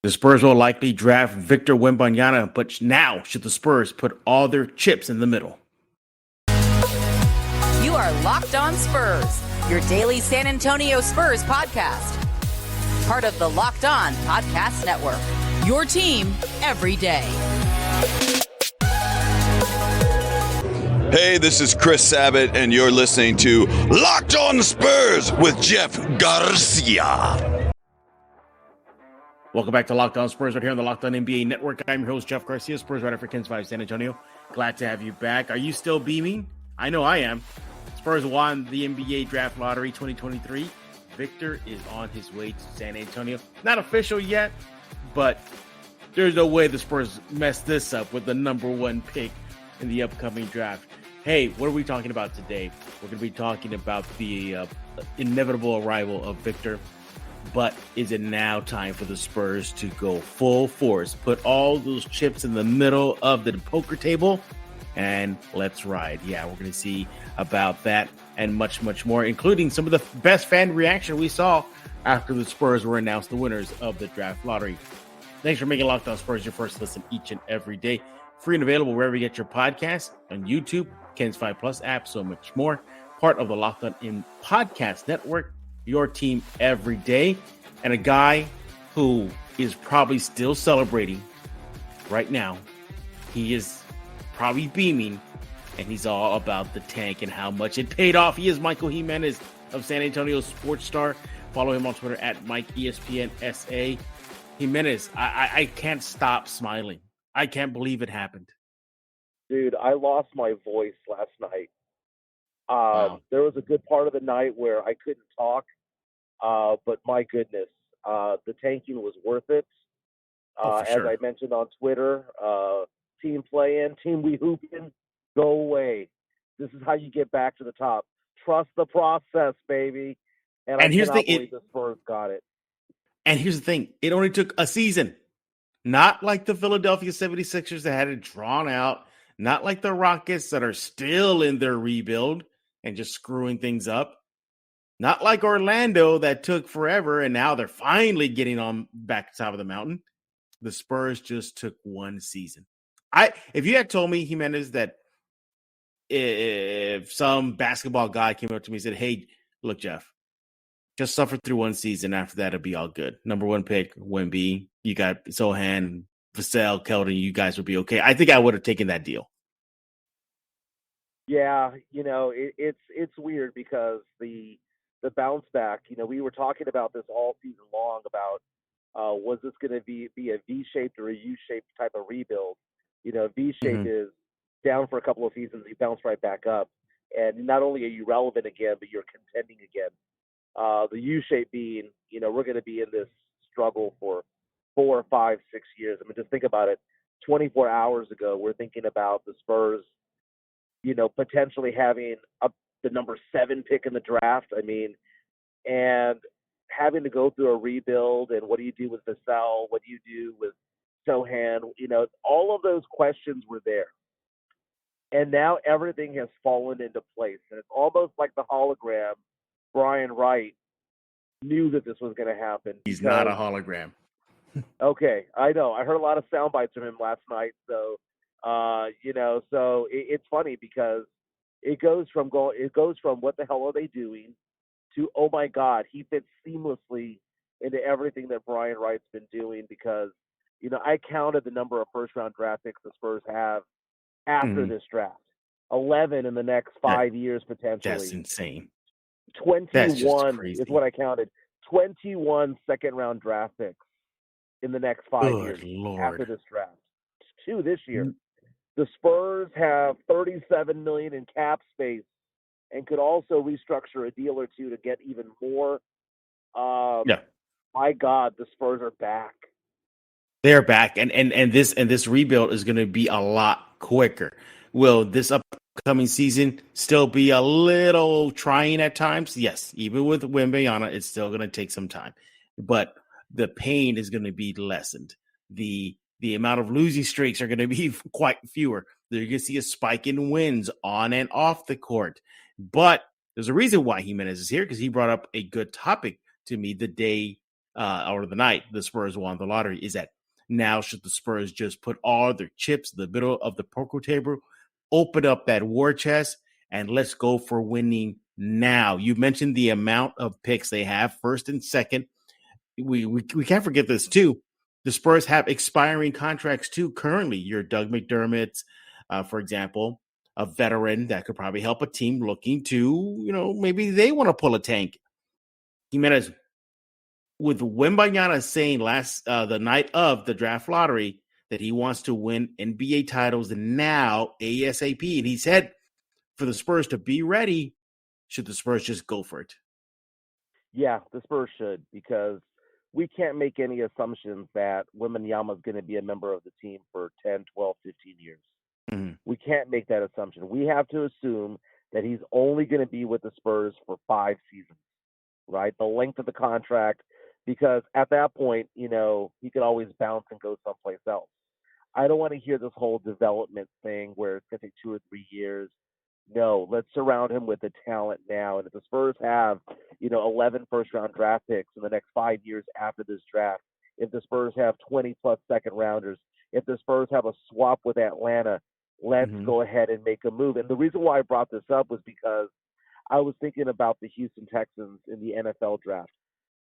The Spurs will likely draft Victor Wembanyama, but now should the Spurs put all their chips in the middle? You are Locked On Spurs, your daily San Antonio Spurs podcast. Part of the Locked On Podcast Network, your team every day. Hey, this is Chris Sabat, and you're listening to Locked On Spurs with Jeff Garcia. Welcome back to Locked On Spurs right here on the Locked On NBA Network. I'm your host, Jeff Garcia, Spurs writer for Kens 5 San Antonio. Glad to have you back. Are you still beaming? I know I am. Spurs won the NBA Draft Lottery 2023. Victor is on his way to San Antonio. Not official yet, but there's no way the Spurs messed this up with the number one pick in the upcoming draft. Hey, what are we talking about today? We're going to be talking about the inevitable arrival of Victor. But is it now time for the Spurs to go full force, put all those chips in the middle of the poker table, and let's ride? Yeah, we're going to see about that and much, much more, including some of the best fan reaction we saw after the Spurs were announced the winners of the draft lottery. Thanks for making Locked On Spurs your first listen each and every day. Free and available wherever you get your podcasts, on YouTube, Kens 5 Plus app, so much more. Part of the Locked On in Podcast Network, your team every day. And a guy who is probably still celebrating right now. He is probably beaming, and he's all about the tank and how much it paid off. He is Michael Jimenez of San Antonio Sports Star. Follow him on Twitter at MikeESPNSA. Jimenez, I can't stop smiling. I can't believe it happened. Dude, I lost my voice last night. Wow. There was a good part of the night where I couldn't talk, but my goodness, the tanking was worth it. For sure. As I mentioned on Twitter, team play-in, team we hoop in, go away. This is how you get back to the top. Trust the process, baby. And here's I cannot believe the Spurs got it. And here's the thing. It only took a season. Not like the Philadelphia 76ers that had it drawn out. Not like the Rockets that are still in their rebuild and just screwing things up. Not like Orlando that took forever and now they're finally getting on back to the top of the mountain. The Spurs just took one season. If you had told me, Jimenez, that if some basketball guy came up to me and said, hey, look, Jeff, just suffer through one season. After that, it'll be all good. Number one pick, Wemby. You got Sohan, Vassell, Keldon. You guys would be okay. I think I would have taken that deal. Yeah, it's weird because the bounce back, we were talking about this all season long about was this going to be a V-shaped or a U-shaped type of rebuild? V-shaped is down for a couple of seasons, you bounce right back up. And not only are you relevant again, but you're contending again. The U-shape being, we're going to be in this struggle for 4, 5, 6 years. I mean, just think about it. 24 hours ago, we're thinking about the Spurs, potentially having the number 7 pick in the draft. I mean, and having to go through a rebuild, and what do you do with Vassell? What do you do with Sohan? All of those questions were there. And now everything has fallen into place. And it's almost like the hologram, Brian Wright, knew that this was going to happen. He's not a hologram. Okay, I know. I heard a lot of sound bites from him last night. So, so it's funny because it goes from what the hell are they doing to, oh my God, he fits seamlessly into everything that Brian Wright's been doing because, I counted the number of first-round draft picks the Spurs have after this draft. 11 in the next 5 years, potentially. That's insane. 21 is what I counted. 21 second-round draft picks in the next 5 years after this draft. 2 this year. The Spurs have $37 million in cap space and could also restructure a deal or two to get even more. My God, the Spurs are back. They're back, and this rebuild is going to be a lot quicker. Will this upcoming season still be a little trying at times? Yes, even with Wembanyama, it's still going to take some time, but the pain is going to be lessened. The amount of losing streaks are going to be quite fewer. You're going to see a spike in wins on and off the court. But there's a reason why Jimenez is here, because he brought up a good topic to me the day or the night the Spurs won the lottery, is that now should the Spurs just put all their chips in the middle of the poker table, open up that war chest, and let's go for winning now. You mentioned the amount of picks they have, first and second. We can't forget this too. The Spurs have expiring contracts too currently. Your Doug McDermott's, for example, a veteran that could probably help a team looking to, maybe they want to pull a tank. Jimenez, with Wembanyama saying the night of the draft lottery that he wants to win NBA titles now ASAP, and he said for the Spurs to be ready, should the Spurs just go for it? Yeah, the Spurs should, because we can't make any assumptions that Wembanyama is going to be a member of the team for 10, 12, 15 years. Mm-hmm. We can't make that assumption. We have to assume that he's only going to be with the Spurs for 5 seasons, right? The length of the contract, because at that point, he could always bounce and go someplace else. I don't want to hear this whole development thing where it's going to take 2 or 3 years. No, let's surround him with the talent now. And if the Spurs have, 11 first-round draft picks in the next 5 years after this draft, if the Spurs have 20-plus second-rounders, if the Spurs have a swap with Atlanta, let's go ahead and make a move. And the reason why I brought this up was because I was thinking about the Houston Texans in the NFL draft.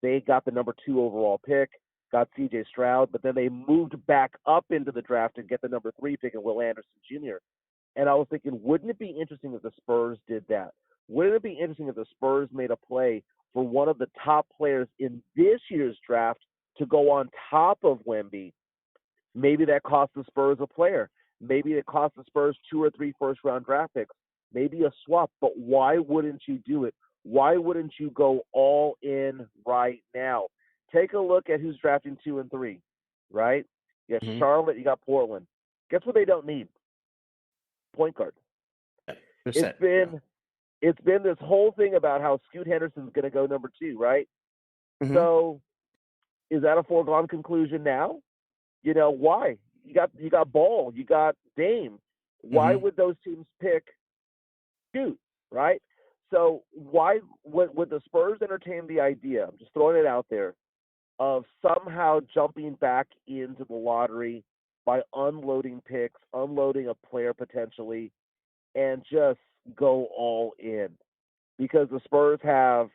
They got the number 2 overall pick, got C.J. Stroud, but then they moved back up into the draft to get the number 3 pick in Will Anderson Jr. And I was thinking, wouldn't it be interesting if the Spurs did that? Wouldn't it be interesting if the Spurs made a play for one of the top players in this year's draft to go on top of Wemby? Maybe that cost the Spurs a player. Maybe it cost the Spurs 2 or 3 first-round draft picks. Maybe a swap. But why wouldn't you do it? Why wouldn't you go all in right now? Take a look at who's drafting 2 and 3, right? You got Charlotte, you got Portland. Guess what they don't need? Point guard. It's been this whole thing about how Scoot Henderson's going to go number 2, right? So is that a foregone conclusion now? Why? You got Ball, you got Dame. Why would those teams pick Scoot, right? So why would the Spurs entertain the idea? I'm just throwing it out there of somehow jumping back into the lottery by unloading picks, unloading a player potentially, and just go all in. Because the Spurs have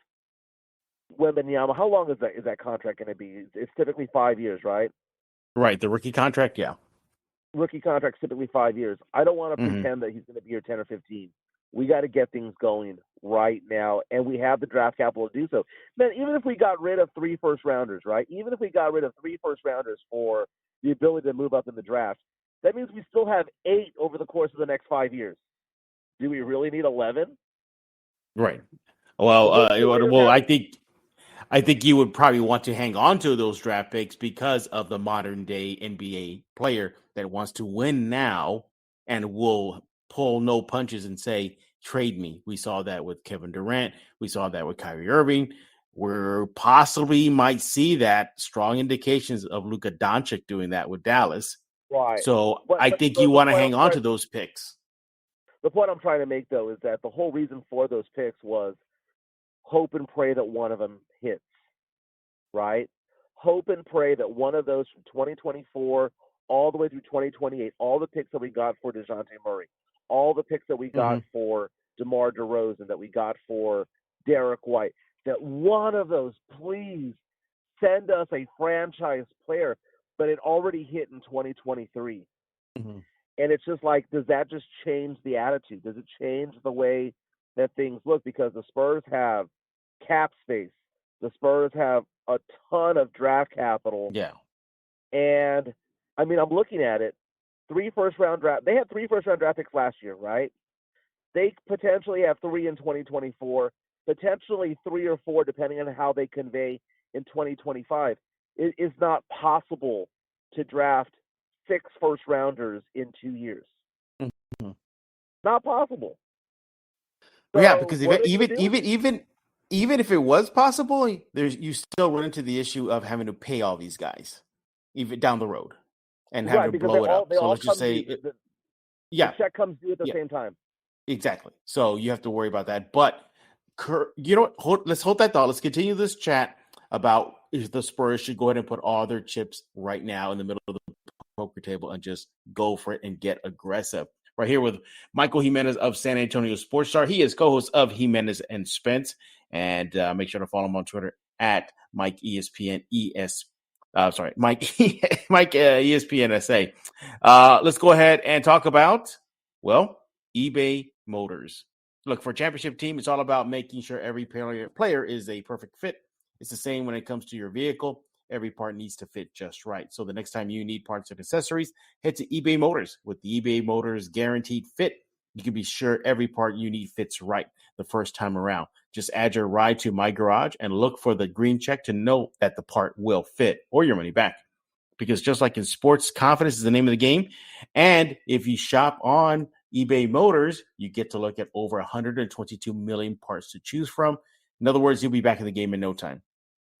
Wembanyama. How long is that contract going to be? It's typically 5 years, right? Right, the rookie contract, yeah. Rookie contract's typically 5 years. I don't want to pretend that he's going to be here 10 or 15. We got to get things going right now, and we have the draft capital to do so. Man, even if we got rid of 3 first-rounders, right? Even if we got rid of 3 first-rounders for the ability to move up in the draft, that means we still have 8 over the course of the next 5 years. Do we really need 11? Right. Well, I think you would probably want to hang on to those draft picks because of the modern day NBA player that wants to win now and will pull no punches and say, trade me. We saw that with Kevin Durant. We saw that with Kyrie Irving. We possibly might see that, strong indications of Luka Doncic doing that with Dallas. Right. So I think you want to hang on to those picks. The point I'm trying to make, though, is that the whole reason for those picks was hope and pray that one of them hits, right? Hope and pray that one of those from 2024 all the way through 2028, all the picks that we got for DeJounte Murray, all the picks that we got for DeMar DeRozan, that we got for Derek White, that one of those, please send us a franchise player, but it already hit in 2023. And it's just like, does that just change the attitude? Does it change the way that things look? Because the Spurs have cap space. The Spurs have a ton of draft capital. Yeah. And, I mean, I'm looking at it. 3 first-round draft. They had 3 first-round draft picks last year, right? They potentially have 3 in 2024, potentially 3 or 4, depending on how they convey in 2025. It is not possible to draft 6 first-rounders in 2 years. Not possible. So yeah, because even if it was possible, you still run into the issue of having to pay all these guys, even down the road, and having to blow it up. So let's just say, the check comes due at the same time. Exactly. So you have to worry about that. But let's hold that thought. Let's continue this chat about the Spurs should go ahead and put all their chips right now in the middle of the poker table and just go for it and get aggressive. Right here with Michael Jimenez of San Antonio Sports Star. He is co-host of Jimenez and Spence. And make sure to follow him on Twitter at Mike ESPN Mike ESPN SA. Let's go ahead and talk about, well, eBay Motors. Look, for a championship team, it's all about making sure every player is a perfect fit. It's the same when it comes to your vehicle. Every part needs to fit just right. So the next time you need parts and accessories, head to eBay Motors. With the eBay Motors Guaranteed Fit, you can be sure every part you need fits right the first time around. Just add your ride to My Garage and look for the green check to know that the part will fit, or your money back. Because just like in sports, confidence is the name of the game. And if you shop on eBay Motors, you get to look at over 122 million parts to choose from. In other words, you'll be back in the game in no time.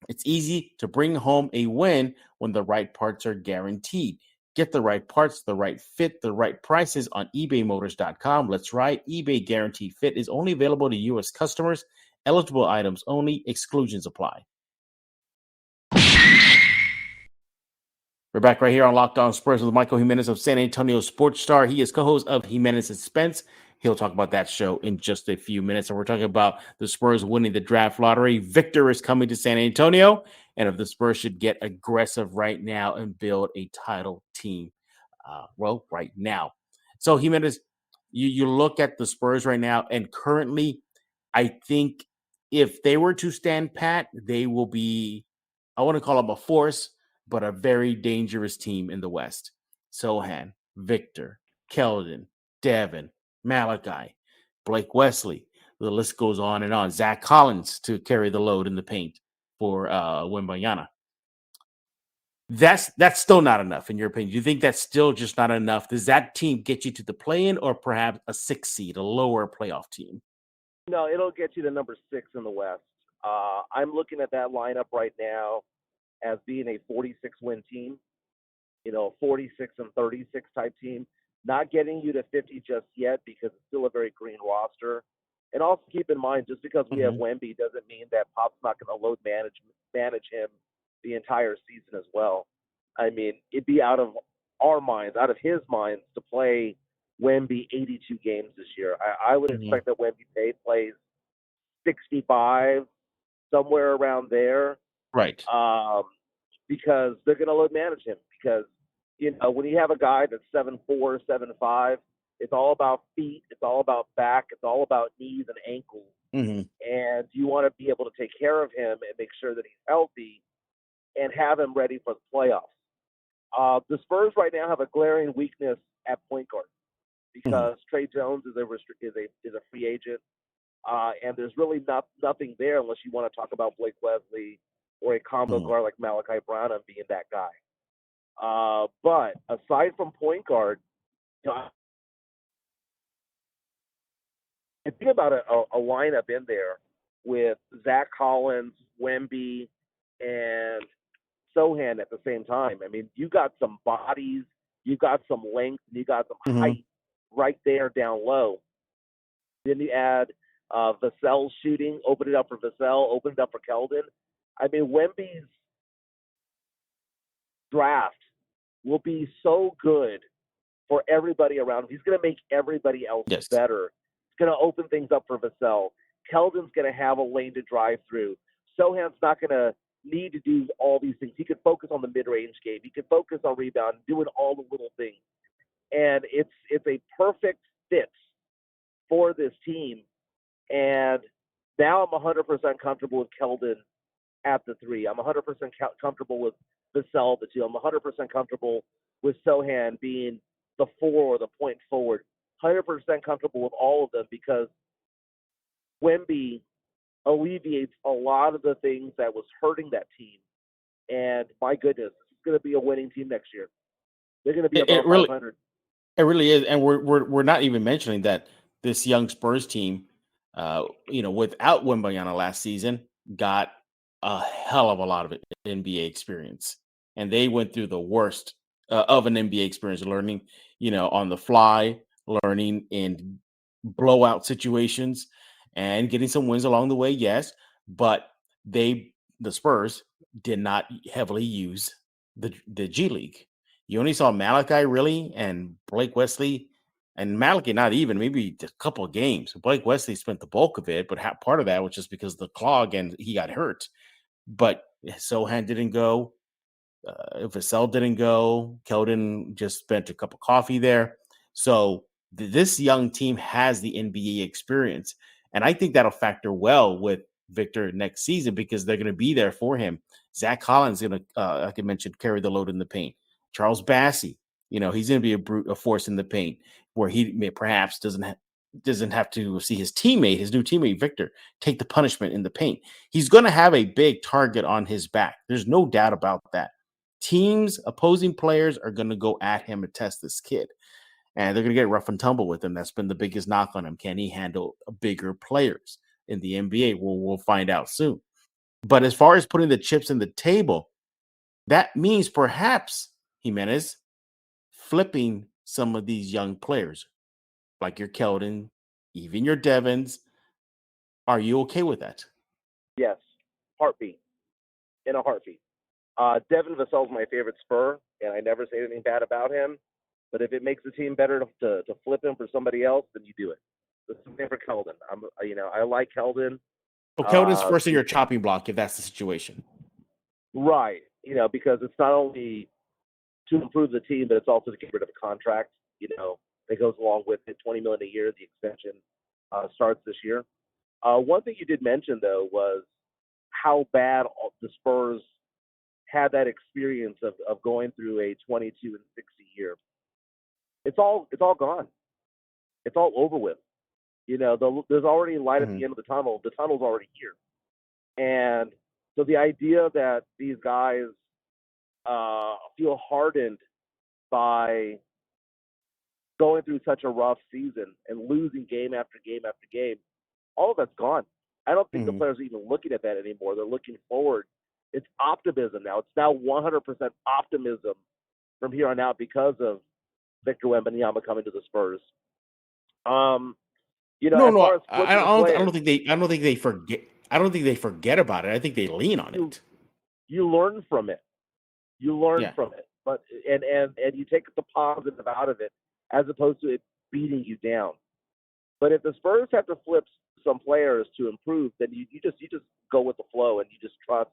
It's easy to bring home a win when the right parts are guaranteed. Get the right parts, the right fit, the right prices on ebaymotors.com. Let's ride. eBay Guaranteed Fit is only available to U.S. customers. Eligible items only. Exclusions apply. We're back right here on Locked On Spurs with Michael Jimenez of San Antonio Sports Star. He is co-host of Jimenez and Spence. He'll talk about that show in just a few minutes. And we're talking about the Spurs winning the draft lottery. Victor is coming to San Antonio. And if the Spurs should get aggressive right now and build a title team, right now. So, Jimenez, you look at the Spurs right now, and currently, I think if they were to stand pat, they will be, I want to call them a force, but a very dangerous team in the West. Sochan, Victor, Keldon, Devin, Malachi, Blake Wesley. The list goes on and on. Zach Collins to carry the load in the paint for Wembanyama. That's still not enough, in your opinion. Do you think that's still just not enough? Does that team get you to the play-in, or perhaps a 6 seed, a lower playoff team? No, it'll get you to number 6 in the West. I'm looking at that lineup right now as being a 46-win team, 46 and 36 type team. Not getting you to 50 just yet because it's still a very green roster. And also keep in mind, just because we have Wemby doesn't mean that Pop's not going to load manage him the entire season as well. I mean, it'd be out of our minds, out of his minds, to play Wemby 82 games this year. I would expect that Wemby plays 65, somewhere around there. Right. Because they're going to load manage him. Because, when you have a guy that's 7'4", 7'5", it's all about feet, it's all about back, it's all about knees and ankles. And you want to be able to take care of him and make sure that he's healthy and have him ready for the playoffs. The Spurs right now have a glaring weakness at point guard because Trey Jones is a free agent, and there's really nothing there unless you want to talk about Blake Wesley or a combo guard like Malachi Brown and being that guy. But aside from point guard, I think about a lineup in there with Zach Collins, Wemby, and Sochan at the same time. I mean, you got some bodies, you got some length, and you got some height right there down low. Then you add Vassell's shooting, open it up for Vassell, open it up for Keldon. I mean, Wemby's draft will be so good for everybody around him. He's going to make everybody else better. It's going to open things up for Vassell. Keldon's going to have a lane to drive through. Sochan's not going to need to do all these things. He could focus on the mid-range game. He could focus on rebound, doing all the little things. And it's a perfect fit for this team. And now I'm 100% comfortable with Keldon at the 3. I'm 100% comfortable with Vassell, the 2. I'm 100% comfortable with Sochan being the 4 or the point forward. 100% comfortable with all of them because Wemby alleviates a lot of the things that was hurting that team. And my goodness, it's going to be a winning team next year. They're going to be above 500. It really is, and we're not even mentioning that this young Spurs team, without Wembanyama last season, got a hell of a lot of NBA experience, and they went through the worst of an NBA experience, learning, on the fly, learning in blowout situations, and getting some wins along the way. Yes, but they the Spurs did not heavily use the G League. You only saw Malachi really and Blake Wesley, and Malachi not even, maybe a couple of games. Blake Wesley spent the bulk of it, but part of that was just because of the clog and he got hurt. But Sohan didn't go. Vassell didn't go. Keldon just spent a cup of coffee there. So this young team has the NBA experience. And I think that'll factor well with Victor next season because they're going to be there for him. Zach Collins is going to, like I mentioned, carry the load in the paint. Charles Bassey, he's going to be a force in the paint where he perhaps doesn't have to see his new teammate, Victor, take the punishment in the paint. He's going to have a big target on his back. There's no doubt about that. Teams, opposing players are going to go at him and test this kid. And they're going to get rough and tumble with him. That's been the biggest knock on him. Can he handle bigger players in the NBA? We'll find out soon. But as far as putting the chips in the table, that means perhaps, Jimenez, flipping some of these young players, like your Keldon, even your Devins. Are you okay with that? Yes. Heartbeat. In a heartbeat. Devin Vassell's my favorite Spur, and I never say anything bad about him. But if it makes the team better to flip him for somebody else, then you do it. The same for Keldon. I like Keldon. Well, Keldon's first in your chopping block if that's the situation. Right. Because it's not only to improve the team, but it's also to get rid of a contract, that goes along with it. $20 million a year. The extension starts this year. One thing you did mention, though, was how bad the Spurs had that experience of going through a 22-60 year. It's all gone. It's all over with. There's already light at the end of the tunnel. The tunnel's already here. And so the idea that these guys feel hardened by going through such a rough season and losing game after game after game, all of that's gone. I don't think the players are even looking at that anymore. They're looking forward. It's optimism now. It's now 100% optimism from here on out because of Victor Wembanyama coming to the Spurs. I don't think they forget. I don't think they forget about it. I think they lean on it. You learn from it. From it, but and you take the positive out of it as opposed to it beating you down. But if the Spurs have to flip some players to improve, then you just go with the flow and you just trust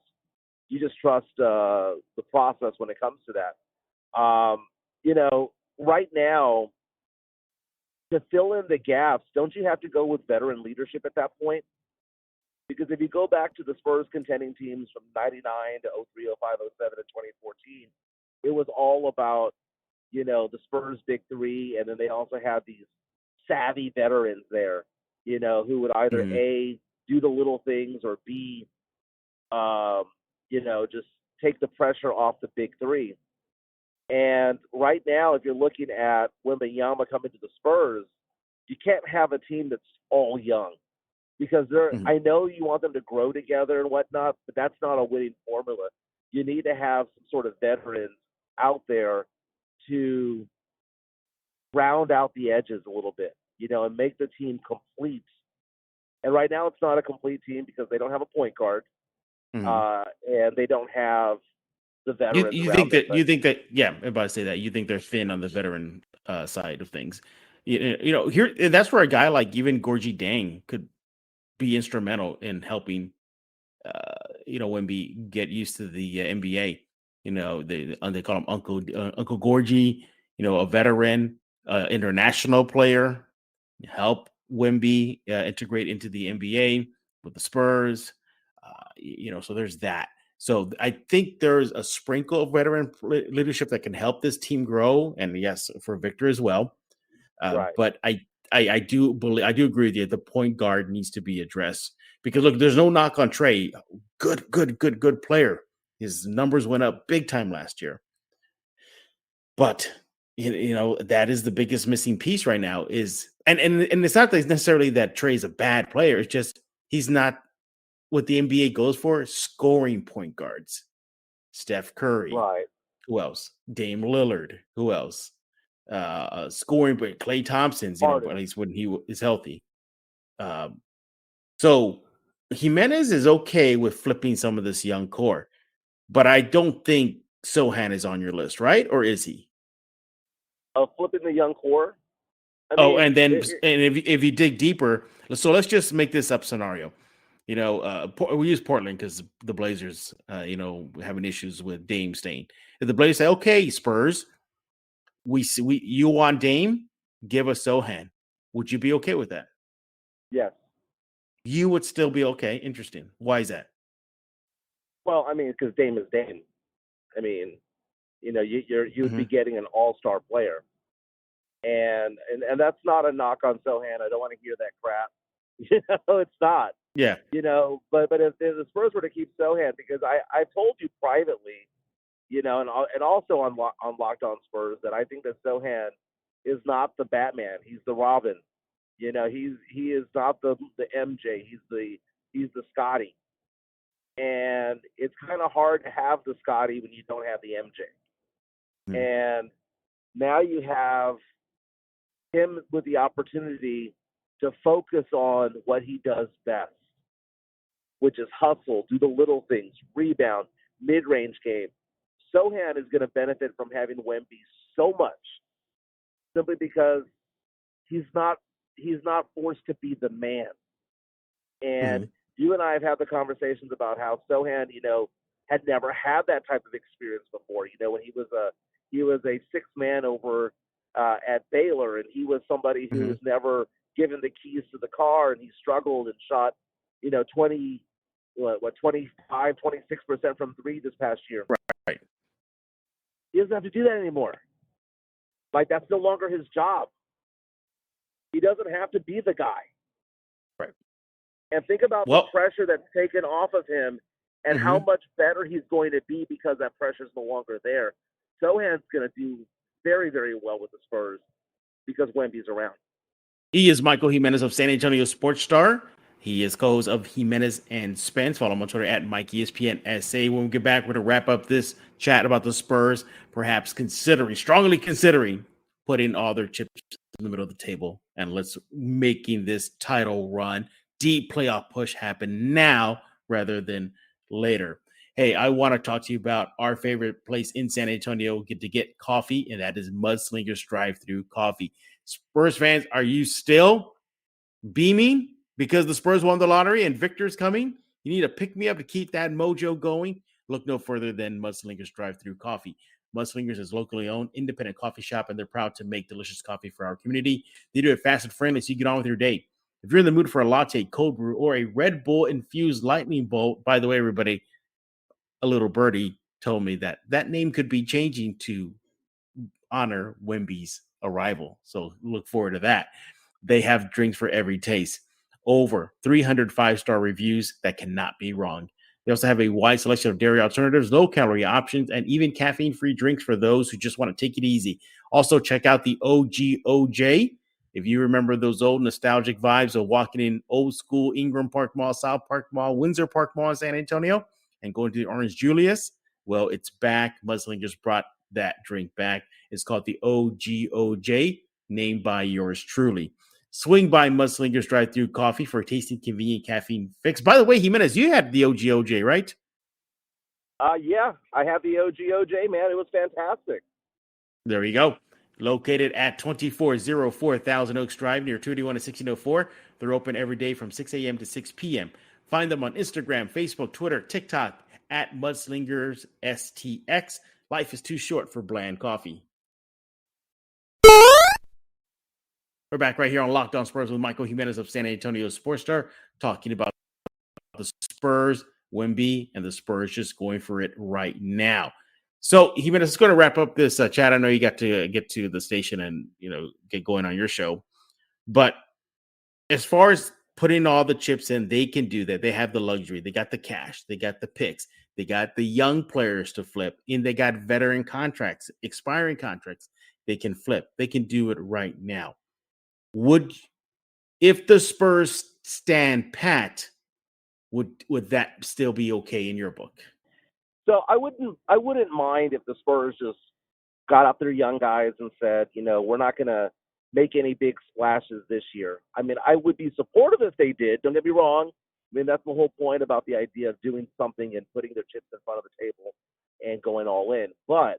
the process when it comes to that. Right now, to fill in the gaps, don't you have to go with veteran leadership at that point? Because if you go back to the Spurs contending teams from 99 to 03, 05, 07, and 2014, it was all about, the Spurs big three, and then they also had these savvy veterans there, who would either A, do the little things, or B, just take the pressure off the big three. And right now, if you're looking at Wembanyama coming to the Spurs, you can't have a team that's all young because I know you want them to grow together and whatnot, but that's not a winning formula. You need to have some sort of veterans out there to round out the edges a little bit, and make the team complete. And right now, it's not a complete team because they don't have a point guard, and they don't have the veterans. You think that? Yeah, I'm about to say that. You think they're thin on the veteran side of things. Here that's where a guy like even Gorgie Dang could be instrumental in helping. Wemby get used to the NBA. They call him Uncle Gorgie. A veteran, international player, help Wemby integrate into the NBA with the Spurs. So there's that. So I think there's a sprinkle of veteran leadership that can help this team grow, and yes, for Victor as well. Right. But I do agree with you. The point guard needs to be addressed because look, there's no knock on Trey. Good player. His numbers went up big time last year. But that is the biggest missing piece right now. And it's not necessarily that Trey's a bad player. It's just he's not what the NBA goes for, scoring point guards. Steph Curry. Right. Who else? Dame Lillard. Who else? Scoring, but Klay Thompson's, at least when he is healthy. So Jimenez is okay with flipping some of this young core, but I don't think Sohan is on your list, right? Or is he? Flipping the young core. I Oh, mean, and then if you dig deeper, so let's just make this up scenario. We use Portland because the Blazers, having issues with Dame staying. If the Blazers say, "Okay, Spurs, you want Dame, give us Sohan," would you be okay with that? yes. You would still be okay. Interesting. Why is that? Well, I mean, because Dame is Dame. I mean, you would be Hmm. getting an all-star player, and that's not a knock on Sohan. I don't want to hear that crap. It's not. Yeah. But if the Spurs were to keep Sohan, because I told you privately, and also on Locked On Spurs, that I think that Sohan is not the Batman. He's the Robin. He is not the MJ. He's the Scotty. And it's kind of hard to have the Scotty when you don't have the MJ. Mhm. And now you have him with the opportunity to focus on what he does best, which is hustle, do the little things, rebound, mid-range game. Sohan is going to benefit from having Wemby so much, simply because he's not forced to be the man. And Mhm. you and I have had the conversations about how Sohan, had never had that type of experience before. When he was a sixth man over at Baylor, and he was somebody who Mhm. was never given the keys to the car, and he struggled and shot, 25, 26% from three this past year. Right. He doesn't have to do that anymore. Like, that's no longer his job. He doesn't have to be the guy. Right. And think about the Well. pressure that's taken off of him and how Mhm. much better he's going to be because that pressure is no longer there. Sohan's going to do very, very well with the Spurs because Wemby's around. He is Michael Jimenez of San Antonio Sports Star. He is co-host of Jimenez and Spence. Follow him on Twitter at MikeESPNSA. When we get back, we're going to wrap up this chat about the Spurs, perhaps strongly considering putting all their chips in the middle of the table and let's making this title run, deep playoff push happen now rather than later. Hey, I want to talk to you about our favorite place in San Antonio to get coffee, and that is Mudslingers Drive-Thru Coffee. Spurs fans, are you still beaming because the Spurs won the lottery and Victor's coming? You need a pick me up to keep that mojo going. Look no further than Mudslingers Drive-Thru Coffee. Mudslingers is locally owned, independent coffee shop, and they're proud to make delicious coffee for our community. They do it fast and friendly so you get on with your day. If you're in the mood for a latte, cold brew, or a Red Bull infused lightning bolt, by the way, everybody, a little birdie told me that name could be changing to honor Wemby's arrival. So look forward to that. They have drinks for every taste. Over 300 five-star reviews that cannot be wrong. They also have a wide selection of dairy alternatives, low-calorie options, and even caffeine-free drinks for those who just want to take it easy. Also, check out the OGOJ. If you remember those old nostalgic vibes of walking in old school Ingram Park Mall, South Park Mall, Windsor Park Mall in San Antonio, and going to the Orange Julius, well, it's back. Mudslingers brought that drink back. It's called the OGOJ, named by yours truly. Swing by Mudslingers Drive-Thru Coffee for a tasty, convenient caffeine fix. By the way, Jimenez, you had the OGOJ, right? Yeah, I have the OGOJ, man. It was fantastic. There you go. Located at 2404 Thousand Oaks Drive near 281 and 1604. They're open every day from 6 a.m. to 6 p.m. Find them on Instagram, Facebook, Twitter, TikTok at Mudslingers STX. Life is too short for bland coffee. We're back right here on Locked On Spurs with Michael Jimenez of San Antonio Sports Star, talking about the Spurs, Wemby, and the Spurs just going for it right now. So, Jimenez, it's going to wrap up this chat. I know you got to get to the station and get going on your show, but as far as putting all the chips in, they can do that. They have the luxury. They got the cash. They got the picks. They got the young players to flip, and they got veteran contracts, expiring contracts. They can flip. They can do it right now. If the Spurs stand pat, would that still be okay in your book? So I wouldn't mind if the Spurs just got up their young guys and said, we're not going to make any big splashes this year. I mean, I would be supportive if they did. Don't get me wrong. mean, that's the whole point about the idea of doing something and putting their chips in front of the table and going all in. But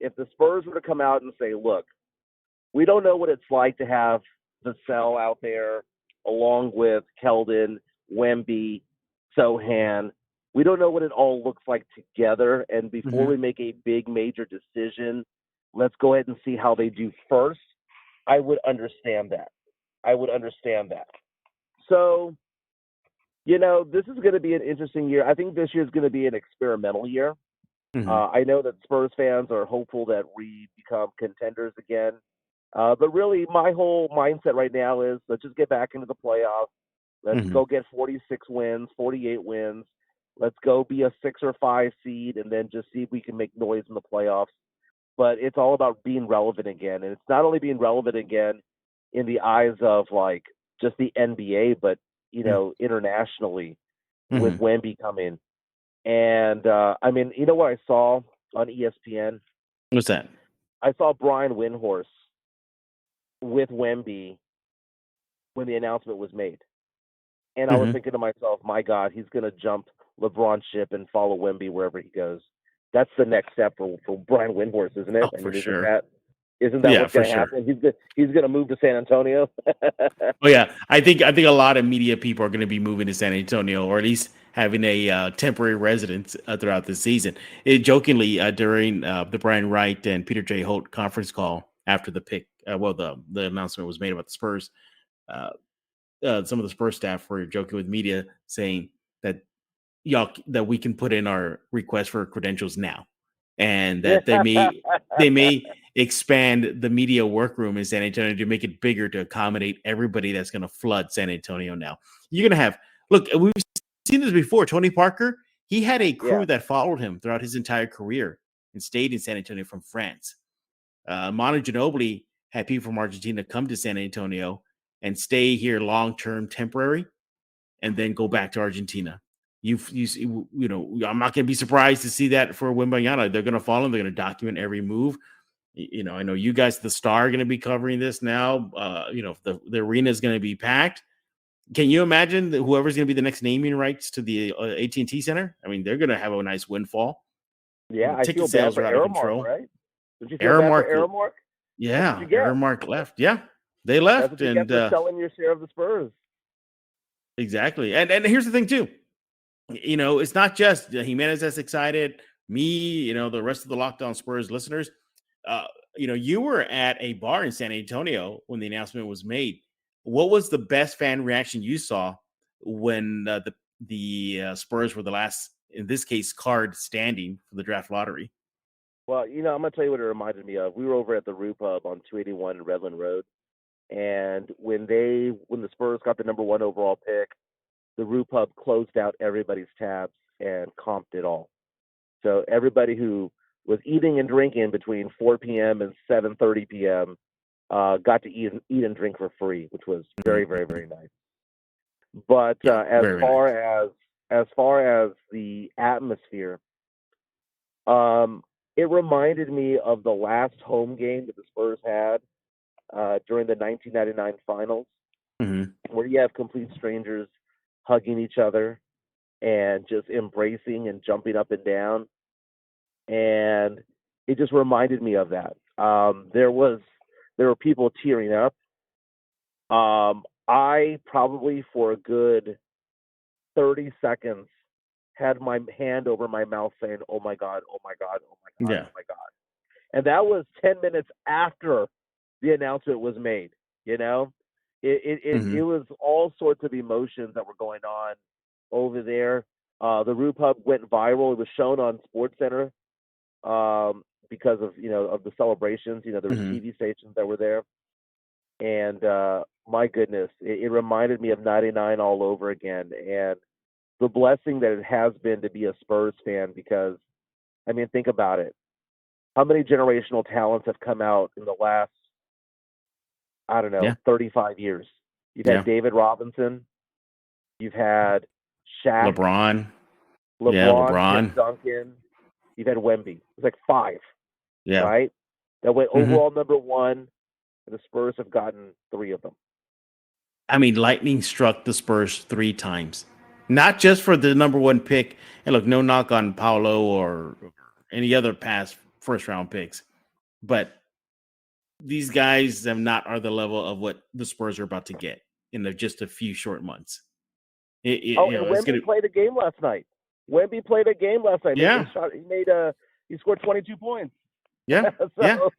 if the Spurs were to come out and say, look, we don't know what it's like to have the cell out there along with Keldon, Wemby, Sohan. We don't know what it all looks like together. And before we make a big major decision, let's go ahead and see how they do first. I would understand that. So, this is going to be an interesting year. I think this year is going to be an experimental year. I know that Spurs fans are hopeful that we become contenders again. But really, my whole mindset right now is let's just get back into the playoffs. Let's go get 46 wins, 48 wins. Let's go be a 6 or 5 seed and then just see if we can make noise in the playoffs. But it's all about being relevant again. And it's not only being relevant again in the eyes of, like, just the NBA, but, internationally with Wemby coming. And, I mean, you know what I saw on ESPN? What's that? I saw Brian Windhorst with Wemby when the announcement was made. And I was thinking to myself, my God, he's going to jump LeBron's ship and follow Wemby wherever he goes. That's the next step for Brian Windhorst, isn't it? Oh, for sure. Isn't that what's going to happen? He's going to move to San Antonio. Oh yeah, I think a lot of media people are going to be moving to San Antonio, or at least having a temporary residence throughout the season. Jokingly, during the Brian Wright and Peter J. Holt conference call after the pick, the announcement was made about the Spurs. Some of the Spurs staff were joking with media, saying that that we can put in our request for credentials now, and that they may expand the media workroom in San Antonio to make it bigger to accommodate everybody that's going to flood San Antonio now. You're going to have, look, we've seen this before. Tony Parker, he had a crew that followed him throughout his entire career and stayed in San Antonio from France. Manu Ginobili had people from Argentina come to San Antonio and stay here long-term temporary and then go back to Argentina. I'm not going to be surprised to see that for Wembanyama. They're going to follow him. They're going to document every move. I know you guys, the Star, are going to be covering this now. The arena is going to be packed. Can you imagine whoever's going to be the next naming rights to the AT&T Center? I mean, they're going to have a nice windfall. Yeah, I ticket feel sales bad for are out of control. Right? Did you feel bad for Aramark? Yeah, Aramark left. Yeah, they left. That's what you get for selling your share of the Spurs. Exactly. And here's the thing, too. It's not just Jimenez that's excited. Me, the rest of the Locked On Spurs listeners. You were at a bar in San Antonio when the announcement was made. What was the best fan reaction you saw when the Spurs were the last, in this case, card standing for the draft lottery? Well, I'm going to tell you what it reminded me of. We were over at the Rue Pub on 281 Redland Road, and when the Spurs got the number 1 overall pick, the Rue Pub closed out everybody's tabs and comped it all. So everybody who was eating and drinking between 4 p.m. and 7:30 p.m. Got to eat and drink for free, which was very, very, very nice. But as far as the atmosphere, it reminded me of the last home game that the Spurs had during the 1999 finals, where you have complete strangers hugging each other and just embracing and jumping up and down. And it just reminded me of that. There were people tearing up. I probably for a good 30 seconds had my hand over my mouth saying, "Oh my God, oh my God, oh my God, oh my God." And that was 10 minutes after the announcement was made. It was all sorts of emotions that were going on over there. The Rue Pub went viral. It was shown on SportsCenter because of the celebrations. There were TV stations that were there, and my goodness, it reminded me of '99 all over again, and the blessing that it has been to be a Spurs fan. Because, I mean, think about it. How many generational talents have come out in the last, 35 years? You've had David Robinson. You've had Shaq. LeBron. Tim Duncan. You've had Wemby. It's like 5. Yeah. Right? That went overall number 1, and the Spurs have gotten 3 of them. I mean, lightning struck the Spurs 3 times. not just for the number one pick. And look, no knock on Paolo or any other past first round picks, but these guys are the level of what the Spurs are about to get in just a few short months. And Wemby played a game last night. Yeah. He scored 22 points. Yeah. So,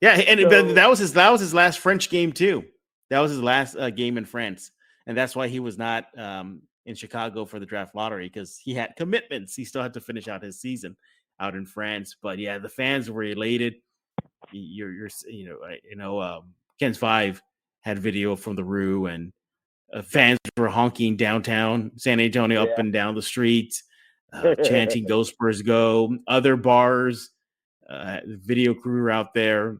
yeah. And that was his last French game too. That was his last game in France. And that's why he was not in Chicago for the draft lottery, because he had commitments. He still had to finish out his season out in France. But yeah, the fans were elated. Ken's Five had video from the Rue, and fans were honking downtown San Antonio up and down the streets, chanting "Go Spurs Go." Other bars, video crew were out there.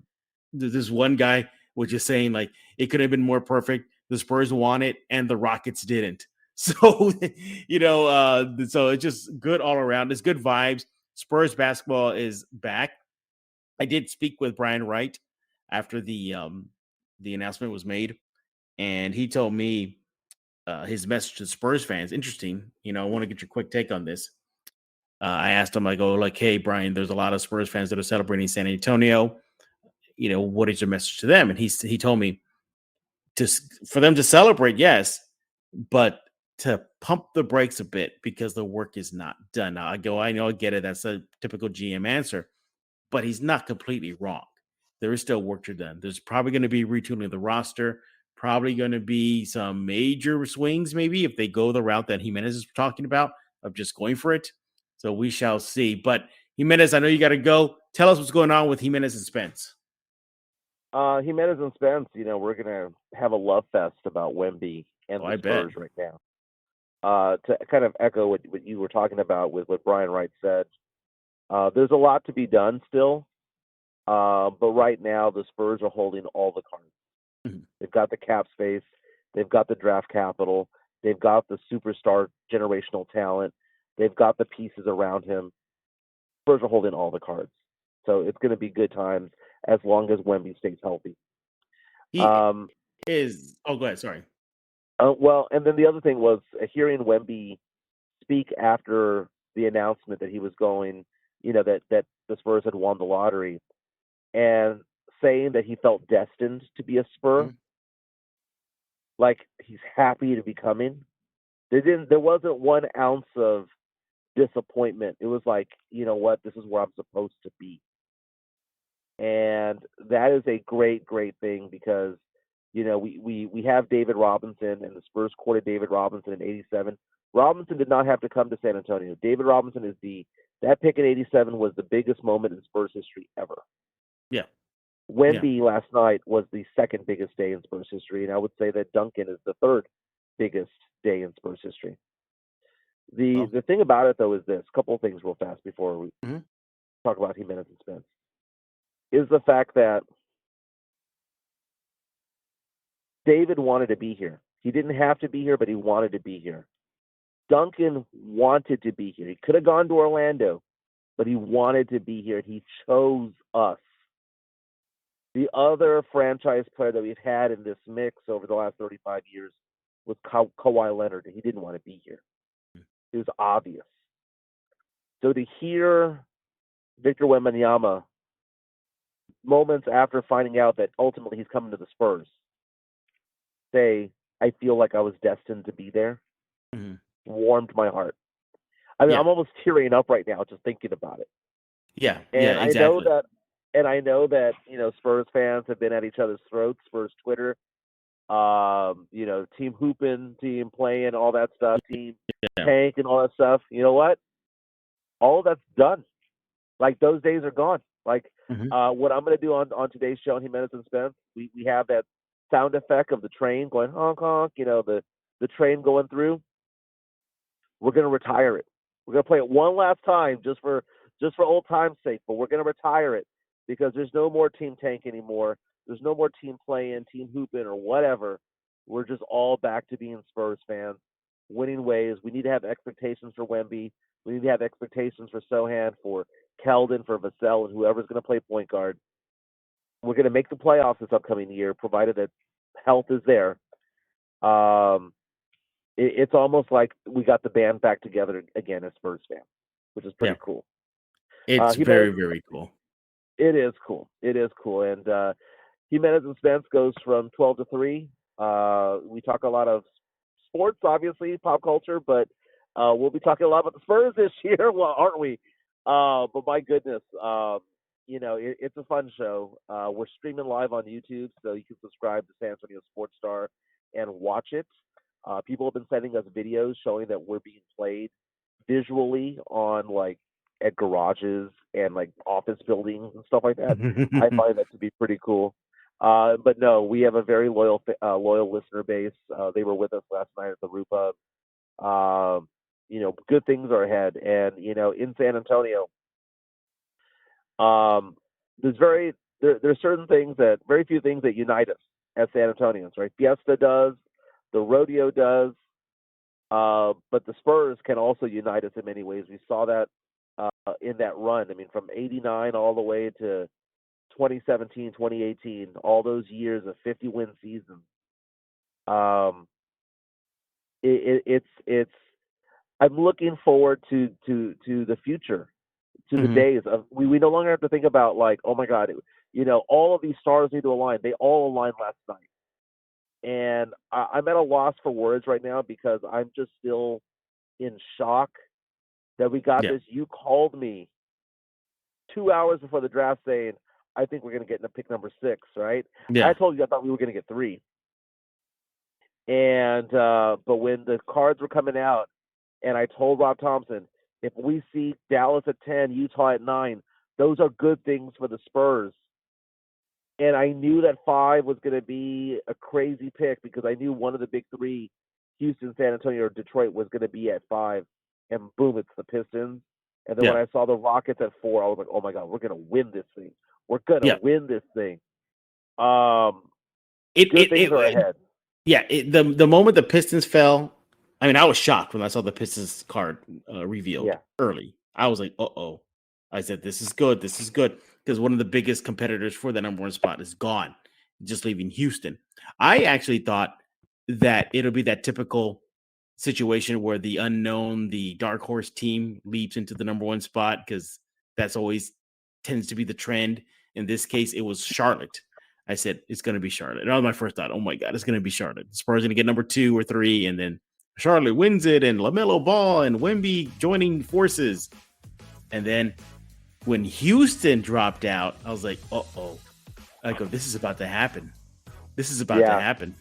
This one guy was just saying, like, it could have been more perfect. The Spurs won it and the Rockets didn't. So, so it's just good all around. It's good vibes. Spurs basketball is back. I did speak with Brian Wright after the announcement was made, and he told me his message to Spurs fans. Interesting. I want to get your quick take on this. I asked him, I go, like, hey, Brian, there's a lot of Spurs fans that are celebrating San Antonio. What is your message to them? And he told me for them to celebrate, yes, but to pump the brakes a bit because the work is not done. Now I know, I get it. That's a typical GM answer, but he's not completely wrong. There is still work to be done. There's probably going to be retooling of the roster, probably going to be some major swings, maybe, if they go the route that Jimenez is talking about of just going for it. So we shall see. But Jimenez, I know you got to go. Tell us what's going on with Jimenez and Spence. Jimenez and Spence, we're going to have a love fest about Wemby and the Spurs right now. To kind of echo what you were talking about with what Brian Wright said, there's a lot to be done still. But right now, the Spurs are holding all the cards. Mm-hmm. They've got the cap space. They've got the draft capital. They've got the superstar generational talent. They've got the pieces around him. Spurs are holding all the cards. So it's going to be good times as long as Wemby stays healthy. Go ahead. Sorry. Well, and then the other thing was hearing Wemby speak after the announcement that he was going, that the Spurs had won the lottery, and saying that he felt destined to be a Spur, like he's happy to be coming. There wasn't 1 ounce of disappointment. It was like, you know what, this is where I'm supposed to be. And that is a great, great thing because, we have David Robinson, and the Spurs courted David Robinson in 87. Robinson did not have to come to San Antonio. David Robinson that pick in 87 was the biggest moment in Spurs history ever. Yeah. Wemby last night was the second biggest day in Spurs history, and I would say that Duncan is the third biggest day in Spurs history. The thing about it, though, is this. A couple of things real fast before we talk about Jimenez and Spence. Is the fact that David wanted to be here. He didn't have to be here, but he wanted to be here. Duncan wanted to be here. He could have gone to Orlando, but he wanted to be here. He chose us. The other franchise player that we've had in this mix over the last 35 years was Kawhi Leonard, and he didn't want to be here. It was obvious. So to hear Victor Wembanyama moments after finding out that ultimately he's coming to the Spurs say, I feel like I was destined to be there, warmed my heart. I mean, I'm almost tearing up right now just thinking about it. Yeah, and exactly. I know that Spurs fans have been at each other's throats, Spurs Twitter, team hooping, team playing, all that stuff, team tank and all that stuff. You know what? All that's done. Like, those days are gone. Like, what I'm going to do on today's show, Jimenez and Spence, we have that sound effect of the train going honk honk, the train going through. We're going to retire it. We're going to play it one last time just for old time's sake, but we're going to retire it because there's no more team tank anymore. There's no more team playing, team hooping, or whatever. We're just all back to being Spurs fans, winning ways. We need to have expectations for Wemby. We need to have expectations for Sohan, for Keldon, for Vassell, and whoever's going to play point guard. We're going to make the playoffs this upcoming year, provided that health is there. it's almost like we got the band back together again as Spurs fans, which is pretty cool. It's very, very cool. It is cool. And Jimenez and Spence goes from 12 to 3. We talk a lot of sports, obviously, pop culture, but we'll be talking a lot about the Spurs this year, well, aren't we? But my goodness, it's a fun show. We're streaming live on YouTube, so you can subscribe to San Antonio Sports Star and watch it. People have been sending us videos showing that we're being played visually on at garages and office buildings and stuff like that. I find that to be pretty cool. But no, we have a very loyal listener base. They were with us last night at the Rupa. Good things are ahead. And, in San Antonio, there's certain things very few things that unite us as San Antonians, right? Fiesta does, the rodeo does, but the Spurs can also unite us in many ways. We saw that in that run. I mean, from 89 all the way to 2017, 2018, all those years of 50-win seasons. It's I'm looking forward to the future, to the days of we no longer have to think about oh my God, all of these stars need to align. They all aligned last night. And I'm at a loss for words right now because I'm just still in shock that we got this. You called me 2 hours before the draft saying, I think we're going to get into pick number 6, right? Yeah. I told you I thought we were going to get 3. And but when the cards were coming out, and I told Rob Thompson, if we see Dallas at 10, Utah at 9, those are good things for the Spurs. And I knew that 5 was going to be a crazy pick because I knew one of the big 3, Houston, San Antonio, or Detroit, was going to be at 5. And boom, it's the Pistons. And then when I saw the Rockets at 4, I was like, oh my God, we're going to win this thing. We're going to win this thing. Good things are ahead. The moment the Pistons fell, I mean, I was shocked when I saw the Pistons card revealed early. I was like, uh-oh. I said, this is good. This is good. Because one of the biggest competitors for the number 1 spot is gone, just leaving Houston. I actually thought that it'll be that typical situation where the unknown, the dark horse team leaps into the number 1 spot because that's always tends to be the trend. In this case, it was Charlotte. I said, it's going to be Charlotte. And that was my first thought. Oh, my God, it's going to be Charlotte. The Spurs are going to get number 2 or 3, and then Charlotte wins it, and LaMelo Ball and Wemby joining forces. And then when Houston dropped out, I was like, uh-oh. I go, this is about to happen. This is about to happen.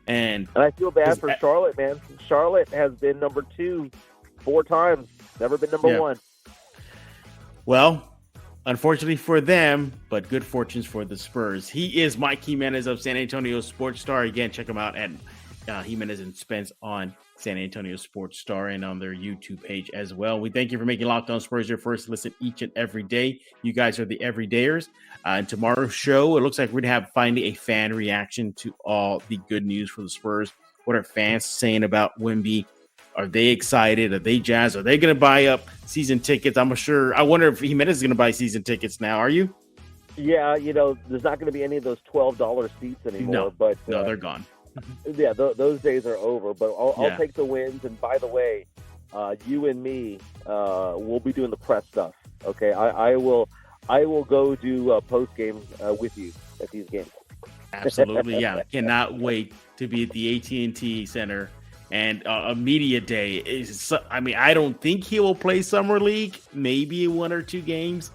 And I feel bad for Charlotte, man. Charlotte has been number 2 4 times. Never been number 1. Well, unfortunately for them, but good fortunes for the Spurs. He is Mike Jimenez of San Antonio Sports Star. Again, check him out at Jimenez and Spence on San Antonio Sports Star and on their YouTube page as well. We thank you for making Locked On Spurs your first listen each and every day. You guys are the everydayers. And tomorrow's show, it looks like we're going to have finally a fan reaction to all the good news for the Spurs. What are fans saying about Wemby? Are they excited? Are they jazzed? Are they going to buy up season tickets? I wonder if Jimenez is going to buy season tickets now. Are you? Yeah, there's not going to be any of those $12 seats anymore. No, they're gone. Yeah, those days are over. But I'll take the wins. And by the way, you and me will be doing the press stuff. Okay, I will go do post game with you at these games. Absolutely, yeah. Cannot wait to be at the AT&T Center and a media day. I don't think he will play Summer League. Maybe 1 or 2 games,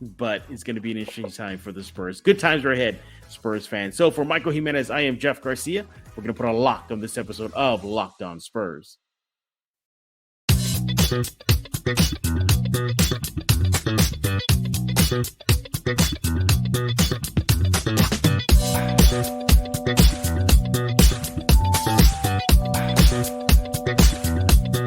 but it's going to be an interesting time for the Spurs. Good times are ahead, Spurs fans. So for Michael Jimenez, I am Jeff Garcia. We're going to put a lock on this episode of Locked On Spurs. Thank you.